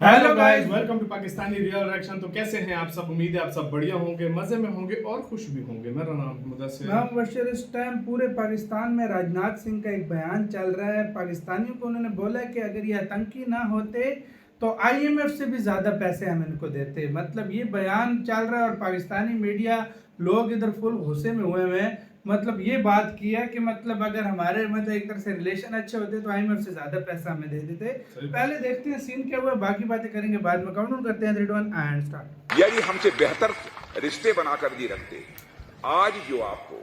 Hello guys, welcome to Pakistani real reaction. तो कैसे हैं आप सब? उम्मीद है आप सब बढ़िया होंगे, मजे में होंगे और खुश भी होंगे। मेरा नाम मुदस्सिर। नाम बशीर। इस टाइम पूरे पाकिस्तान में राजनाथ सिंह का एक बयान चल रहा है। पाकिस्तानियों को उन्होंने बोला कि अगर ये आतंकी ना होते तो आईएमएफ से भी ज़्यादा पैसे हम इनको देते। मतलब ये बयान चल रहा है और पाकिस्तानी मीडिया लोग इधर फुल गुस्से में हुए हैं। मतलब ये बात किया कि मतलब अगर हमारे मतलब एक तरह से रिलेशन अच्छे होते तो आईएमएफ से ज़्यादा पैसा हमें दे देते। पहले देखते हैं सीन क्या हुआ, बाकी बातें करेंगे बाद में। काउंट करते हैं 3 2 1 एंड स्टार्ट। यदि हमसे बेहतर रिश्ते बनाकर दिए रखते, आज जो आपको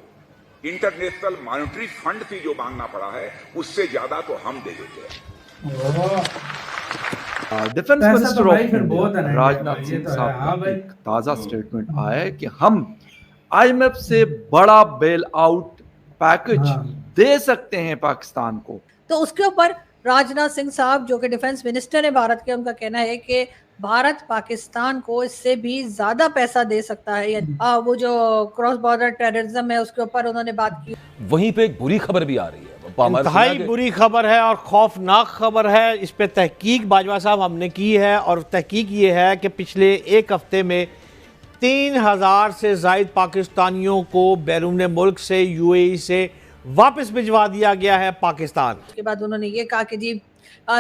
इंटरनेशनल मॉनेटरी फंड से जो मांगना पड़ा है उससे ज्यादा तो हम दे देते हैं। Defence minister of India Rajnath ये सिंह तो है। साहब हाँ का भाई, एक ताजा स्टेटमेंट आया है कि हम आईएमएफ से बड़ा बेल आउट पैकेज दे सकते हैं पाकिस्तान को। तो उसके ऊपर राजनाथ सिंह साहब जो कि डिफेंस मिनिस्टर है भारत के, उनका कहना है कि भारत पाकिस्तान को इससे भी ज्यादा पैसा दे सकता है। वो जो क्रॉस बॉर्डर टेररिज्म है उसके ऊपर उन्होंने बात की। वहीं पे एक बुरी खबर भी आ रही है, इंतहाई बुरी खबर है और खौफनाक खबर है। इस पे तहकीक बाजवा साहब हमने की है और तहकीक ये है कि पिछले एक हफ्ते में 3000 से ज्यादा पाकिस्तानियों को बैरून मुल्क से यूएई से वापस भिजवा दिया गया है पाकिस्तान। उसके बाद उन्होंने ये कहा कि जी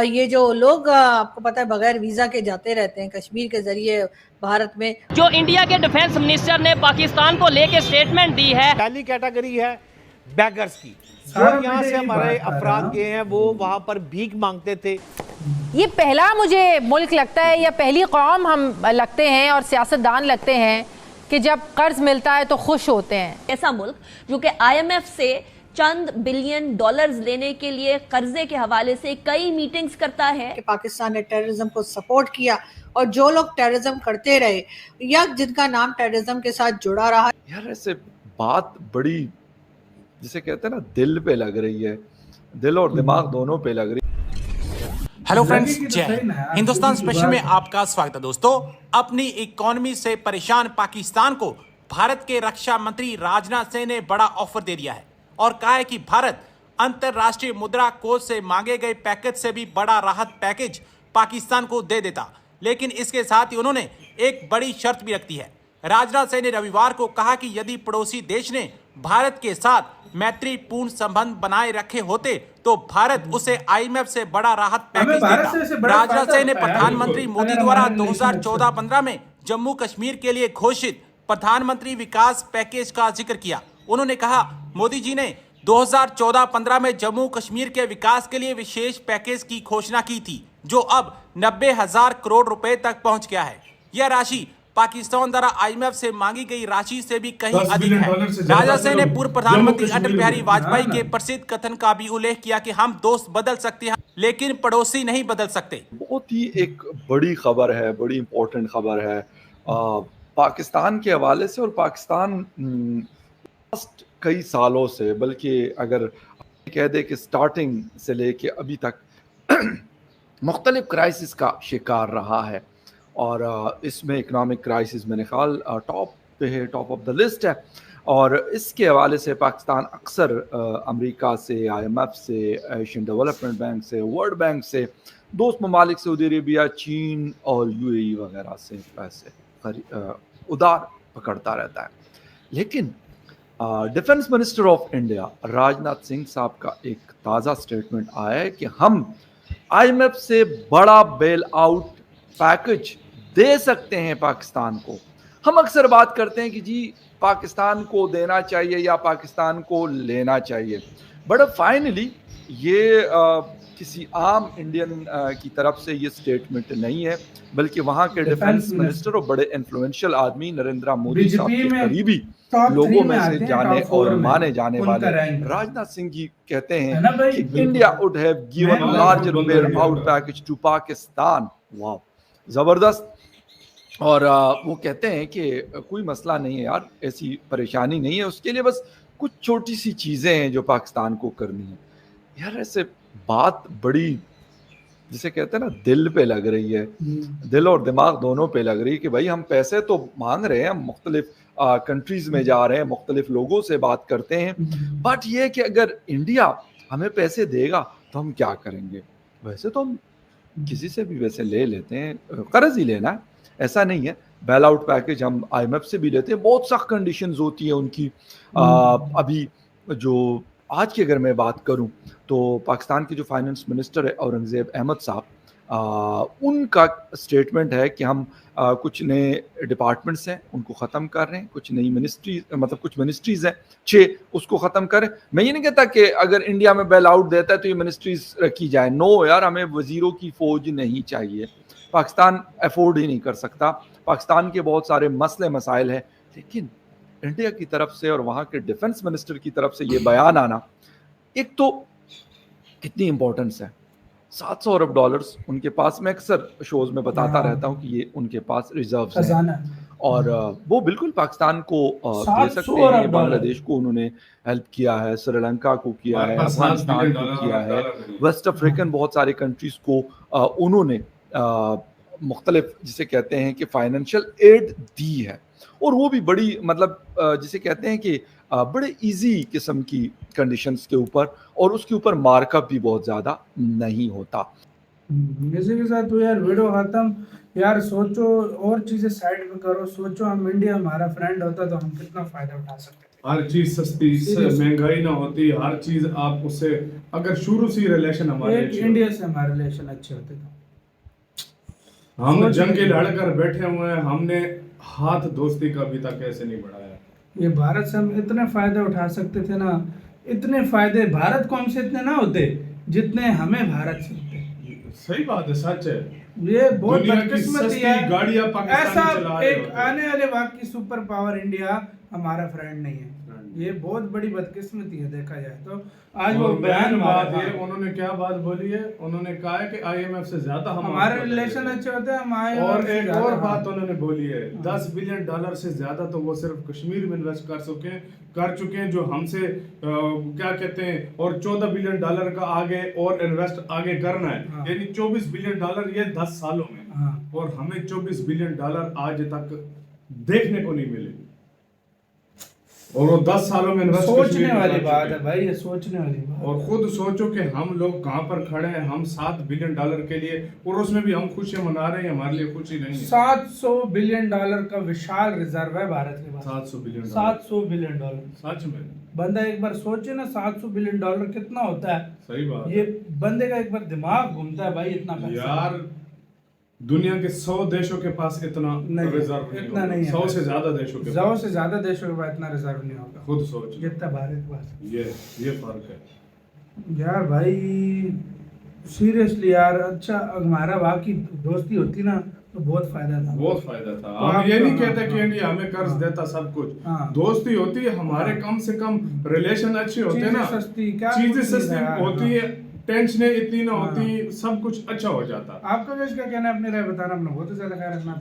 ये जो लोग आपको पता है बगैर वीजा के जाते रहते हैं कश्मीर के जरिए भारत में। जो इंडिया के डिफेंस मिनिस्टर ने पाकिस्तान को लेके स्टेटमेंट दी है, पहली कैटेगरी है बैगर्स की, जो यहाँ से हमारे अफराद गए हैं वो वहां पर भीख मांगते थे। ये पहला मुझे मुल्क लगता है या पहली कौम हम लगते हैं और सियासतदान लगते हैं कि जब कर्ज मिलता है तो खुश होते हैं। ऐसा मुल्क जो कि आईएमएफ से चंद बिलियन डॉलर्स लेने के लिए कर्जे के हवाले से कई मीटिंग्स करता है। कि पाकिस्तान ने टेररिज्म को सपोर्ट किया और जो लोग टेररिज्म करते रहे या जिनका नाम टेररिज्म के साथ जुड़ा रहा। यार ऐसे बात बड़ी जिसे कहते हैं ना दिल पे लग रही है, दिल और दिमाग दोनों पे लग रही है। हेलो फ्रेंड्स, जय हिंदुस्तान स्पेशल में आपका स्वागत है। दोस्तों, अपनी इकोनॉमी से परेशान पाकिस्तान को भारत के रक्षा मंत्री राजनाथ सिंह ने बड़ा ऑफर दे दिया है और कहा है कि भारत अंतरराष्ट्रीय मुद्रा कोष से मांगे गए पैकेज से भी बड़ा राहत पैकेज पाकिस्तान को दे देता। लेकिन इसके साथ ही उन्होंने एक बड़ी शर्त भी रखी है। राजनाथ सिंह ने रविवार को कहा कि यदि पड़ोसी देश ने भारत के साथ मैत्रीपूर्ण संबंध बनाए रखे होते तो भारत उसे आईएमएफ से बड़ा राहत पैकेज देता। राजनाथ सिंह ने प्रधानमंत्री मोदी द्वारा 2014-15 में जम्मू कश्मीर के लिए घोषित प्रधानमंत्री विकास पैकेज का जिक्र किया। उन्होंने कहा, मोदी जी ने 2014-15 में जम्मू कश्मीर के विकास के लिए विशेष पैकेज की घोषणा की थी, जो अब 90,000 करोड़ रुपए तक पहुंच गया है। यह राशि पाकिस्तान द्वारा आईएमएफ से मांगी गई राशि से भी कहीं अधिक है। राजनाथ सिंह ने पूर्व प्रधानमंत्री अटल बिहारी वाजपेयी के प्रसिद्ध कथन का भी उल्लेख किया कि हम दोस्त बदल सकते हैं लेकिन पड़ोसी नहीं बदल सकते। बहुत ही एक बड़ी खबर है, बड़ी इंपॉर्टेंट खबर है पाकिस्तान के हवाले से। और पाकिस्तान कई सालों से, बल्कि अगर कह दे कि स्टार्टिंग से लेके अभी तक मुख्तलिफ क्राइसिस का शिकार रहा है और इसमें इकोनॉमिक क्राइसिस मेरे ख्याल टॉप पे है, टॉप ऑफ द लिस्ट है। और इसके हवाले से पाकिस्तान अक्सर अमेरिका से, आईएमएफ से, एशियन डेवलपमेंट बैंक से, वर्ल्ड बैंक से, दोस्त ममालिक सऊदी अरेबिया, चीन और यूएई वगैरह से पैसे उधार पकड़ता रहता है। लेकिन defence minister of India Rajnath Singh साहब का एक ताज़ा स्टेटमेंट आया है कि हम आईएमएफ से बड़ा बेल आउट पैकेज दे सकते हैं पाकिस्तान को। हम अक्सर बात करते हैं कि जी पाकिस्तान को देना चाहिए या पाकिस्तान को लेना चाहिए, बट फाइनली ये किसी आम इंडियन की तरफ से ये स्टेटमेंट नहीं है, बल्कि वहाँ के डिफेंस मिनिस्टर और बड़े इन्फ्लुएंशियल आदमी नरेंद्र मोदी साहब के करीबी लोगों में से जाने और माने जाने वाले राजनाथ सिंह जी कहते हैं कि India would have given larger bailout package to Pakistan. वाह, जबरदस्त। और वो कहते हैं कि कोई मसला नहीं है यार, ऐसी परेशानी नहीं है, उसके लिए बस कुछ छोटी सी चीज़ें हैं जो पाकिस्तान को करनी है। यार ऐसे बात बड़ी जिसे कहते हैं ना दिल पे लग रही है, दिल और दिमाग दोनों पे लग रही है कि भाई हम पैसे तो मांग रहे हैं, हम मुख्तलिफ कंट्रीज में जा रहे हैं, मुख्तलिफ लोगों से बात करते हैं, बट ये कि अगर इंडिया हमें पैसे देगा तो हम क्या करेंगे। वैसे तो हम किसी से भी वैसे ले लेते हैं, कर्ज ही लेना, ऐसा नहीं है। बेल आउट पैकेज हम IMF से भी लेते हैं, बहुत सख्त कंडीशंस होती है उनकी। अभी जो आज की अगर मैं बात करूं तो पाकिस्तान के जो फाइनेंस मिनिस्टर है औरंगज़ेब अहमद साहब, उनका स्टेटमेंट है कि हम कुछ नए डिपार्टमेंट्स हैं उनको ख़त्म कर रहे हैं, कुछ नई मिनिस्ट्री, मतलब कुछ मिनिस्ट्रीज़ हैं 6, उसको ख़त्म करें। मैं ये नहीं कहता कि अगर इंडिया में बेल आउट देता है तो ये मिनिस्ट्रीज़ रखी जाए, नो यार, हमें वज़ीरों की फ़ौज नहीं चाहिए, पाकिस्तान अफोर्ड ही नहीं कर सकता। पाकिस्तान के बहुत सारे मसले मसाइल हैं, लेकिन इंडिया की तरफ से और वहाँ के डिफेंस मिनिस्टर की तरफ से ये बयान आना, एक तो कितनी इंपॉर्टेंस है, $700 अरब उनके पास। मैं अक्सर शोज में बताता रहता हूँ कि ये उनके पास रिजर्व्स हैं और वो बिल्कुल पाकिस्तान को दे सकते हैं। ये बांग्लादेश को उन्होंने हेल्प किया है, श्रीलंका को किया है, अफगानिस्तान को किया है, वेस्ट अफ्रीकन बहुत सारे कंट्रीज को उन्होंने मुख्तलिफ जिसे कहते हैं कि फाइनेंशियल एड दी है, और वो भी बड़ी मतलब जिसे कहते हैं कि बड़े इजी किस्म की कंडीशंस के ऊपर, और उसके ऊपर मार्कअप भी बहुत ज़्यादा नहीं होता। इसी के साथ तो यार वीडियो खत्म। यार सोचो, और चीज़ें साइड में करो, सोचो हम इंडिया हमारा फ्रेंड होता तो हम कितना फ़ायदा उठा सकते थे। हर चीज सस्ती, महंगाई ना होती, हर चीज आप उससे अगर शुरू से रिलेशन हमारे इंडिया से हमारे रिलेशन अच्छे होते थे। हम जंग के लड़कर बैठे हुए हैं, हमने हाथ दोस्ती का अभी तक ऐसे नहीं बढ़ाया। ये भारत से हम इतने फायदे उठा सकते थे ना, इतने फायदे भारत को हमसे इतने ना होते जितने हमें भारत से होते। सही बात है, सच है। ये बहुत बदकिस्मती है, गाड़ियां ऐसा एक आने वाले वक्त की सुपर पावर इंडिया हमारा फ्रेंड नहीं है। ये बहुत बड़ी बदकिस्मती है देखा जाए तो। आज वो बयान बात है, उन्होंने क्या बात बोली है, उन्होंने कहा है कि IMF से ज्यादा हमारे रिलेशन अच्छे होते हैं, हम IMF और एक और बात उन्होंने बोली है, $10 बिलियन से ज्यादा तो वो सिर्फ कश्मीर में इन्वेस्ट कर चुके हैं जो हमसे क्या कहते हैं, और $14 बिलियन का आगे और इन्वेस्ट आगे करना है, यानी $24 बिलियन ये 10 सालों में, और हमें $24 बिलियन आज तक देखने को नहीं मिले, और वो 10 सालों में सोचने वाली बात है भाई, ये सोचने वाली बात। और खुद सोचो कि हम लोग कहाँ पर खड़े हैं, हम $7 बिलियन के लिए, और उसमें भी हम खुशियां मना रहे हैं, हमारे लिए खुशी नहीं है। $700 बिलियन का विशाल रिजर्व है भारत के पास। $700 बिलियन सच में बंदा एक बार सोचे ना, $700 बिलियन कितना होता है। सही बात, ये बंदे का एक बार दिमाग घूमता है भाई, इतना पैसा यार दुनिया के 100 देशों के पास इतना रिजर्व इतना नहीं है। 100 से ज्यादा देशों के पास इतना रिजर्व नहीं होगा। खुद सोच जितना भारत के पास। ये फर्क है यार भाई, सीरियसली यार। अच्छा हमारा बाकी दोस्ती होती ना तो बहुत फायदा था। हम ये नहीं कहते कि इंडिया हमें कर्ज देता सब कुछ, दोस्ती होती है हमारे, कम से कम रिलेशन अच्छे होते हैं ना, चीजें सस्ती होती है, टेंशनें इतनी ना होती, सब कुछ अच्छा हो जाता। आपका क्या कहना है, अपनी राय बताना, अपना बहुत ज्यादा ख्याल रखना।